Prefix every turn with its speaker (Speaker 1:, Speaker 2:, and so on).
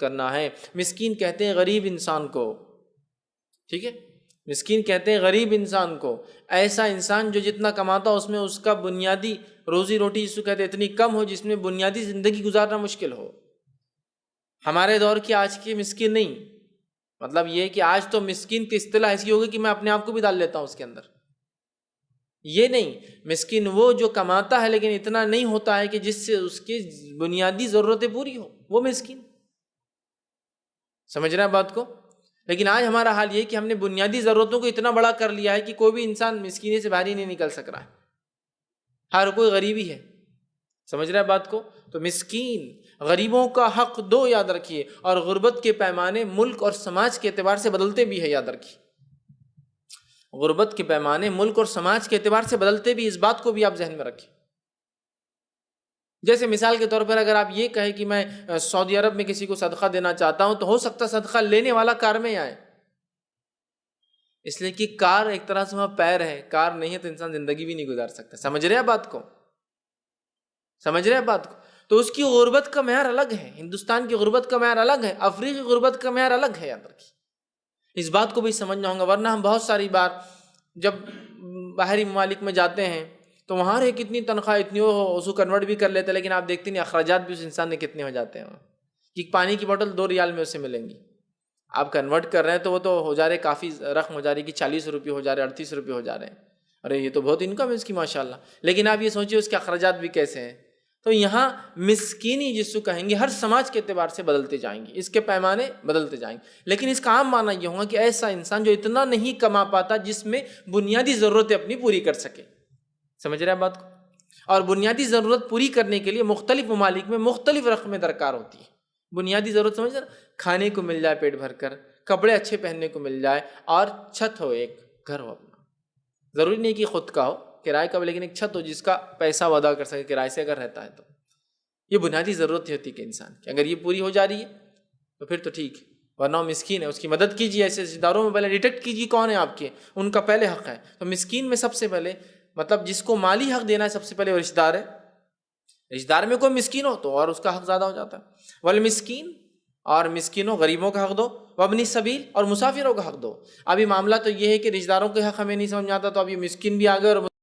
Speaker 1: کرنا ہے۔ مسکین کہتے ہیں غریب انسان کو، ٹھیک ہے، مسکین کہتے ہیں غریب انسان کو، ایسا انسان جو جتنا کماتا ہو اس میں اس کا بنیادی روزی روٹی جس کو کہتے ہیں اتنی کم ہو جس میں بنیادی زندگی گزارنا مشکل ہو۔ ہمارے دور کی آج کی مسکین نہیں، مطلب یہ کہ آج تو مسکین کی اصطلاح ایسی ہوگی کہ میں اپنے آپ کو بھی ڈال لیتا ہوں اس کے اندر، یہ نہیں، مسکین وہ جو کماتا ہے لیکن اتنا نہیں ہوتا ہے کہ جس سے اس کی بنیادی ضرورتیں پوری ہو، وہ مسکین۔ سمجھ رہے ہیں بات کو؟ لیکن آج ہمارا حال یہ کہ ہم نے بنیادی ضرورتوں کو اتنا بڑا کر لیا ہے کہ کوئی بھی انسان مسکینی سے باہر ہی نہیں نکل سک رہا ہے، ہر کوئی غریبی ہے۔ سمجھ رہے ہیں بات کو؟ تو مسکین، غریبوں کا حق دو، یاد رکھیے، اور غربت کے پیمانے ملک اور سماج کے اعتبار سے بدلتے بھی ہے، یاد رکھیے، غربت کے پیمانے ملک اور سماج کے اعتبار سے بدلتے بھی، اس بات کو بھی آپ ذہن میں رکھیں۔ جیسے مثال کے طور پر اگر آپ یہ کہیں کہ میں سعودی عرب میں کسی کو صدقہ دینا چاہتا ہوں تو ہو سکتا ہے صدقہ لینے والا کار میں آئے، اس لیے کہ کار ایک طرح سے وہاں پیر ہے، کار نہیں ہے تو انسان زندگی بھی نہیں گزار سکتا۔ سمجھ رہے ہیں بات کو؟ سمجھ رہے ہیں بات کو؟ تو اس کی غربت کا معیار الگ ہے، ہندوستان کی غربت کا معیار الگ ہے، افریقی غربت کا معیار الگ ہے، یاد رکھیے، اس بات کو بھی سمجھنا ہوگا، ورنہ ہم بہت ساری بار جب باہری ممالک میں جاتے ہیں تو وہاں رہے کتنی تنخواہ اتنی ہو اس کو کنورٹ بھی کر لیتے ہیں، لیکن آپ دیکھتے نہیں اخراجات بھی اس انسان نے کتنے ہو جاتے ہیں، کہ پانی کی بوتل 2 ریال میں اسے ملیں گی، آپ کنورٹ کر رہے ہیں تو وہ تو ہو جا رہے کافی رقم ہو جا رہی کہ 40 روپے ہو جا رہے، 38 روپے ہو جا رہے ہیں، ارے یہ تو بہت انکم ہے اس کی ماشاءاللہ، لیکن آپ یہ سوچیے اس کے اخراجات بھی کیسے ہیں۔ تو یہاں مسکینی جس کو کہیں گے ہر سماج کے اعتبار سے بدلتے جائیں گے، اس کے پیمانے بدلتے جائیں گے، لیکن اس کا عام معنی یہ ہوگا کہ ایسا انسان جو اتنا نہیں کما پاتا جس میں بنیادی ضرورتیں اپنی پوری کر سکے۔ سمجھ رہے ہیں بات کو؟ اور بنیادی ضرورت پوری کرنے کے لیے مختلف ممالک میں مختلف رقمیں درکار ہوتی ہیں۔ بنیادی ضرورت سمجھ رہے، کھانے کو مل جائے پیٹ بھر کر، کپڑے اچھے پہننے کو مل جائے، اور چھت ہو، ایک گھر ہو اپنا، ضروری نہیں کہ خود کا ہو، کرائے کا ہو، لیکن ایک چھت ہو جس کا پیسہ وہ ادا کر سکے کرائے سے اگر رہتا ہے تو۔ یہ بنیادی ضرورت ہوتی ہے کہ انسان کی اگر یہ پوری ہو جا رہی ہے تو پھر تو ٹھیک ہے، ورنہ وہ مسکین ہے، اس کی مدد کیجیے۔ ایسے رشتہ داروں میں پہلے ڈیٹیکٹ کیجیے کون ہے آپ کے، ان کا پہلے حق ہے۔ تو مسکین میں سب سے پہلے مطلب جس کو مالی حق دینا ہے سب سے پہلے وہ رشتہ دار ہے، رشتہ دار میں کوئی مسکین ہو تو اور اس کا حق زیادہ ہو جاتا ہے۔ والمسکین، اور مسکینوں غریبوں کا حق دو، وابن السبیل، اور مسافروں کا حق دو۔ ابھی معاملہ تو یہ ہے کہ رشتہ داروں کے حق ہمیں نہیں سمجھ میں آتا تو اب یہ مسکین بھی آ گئے اور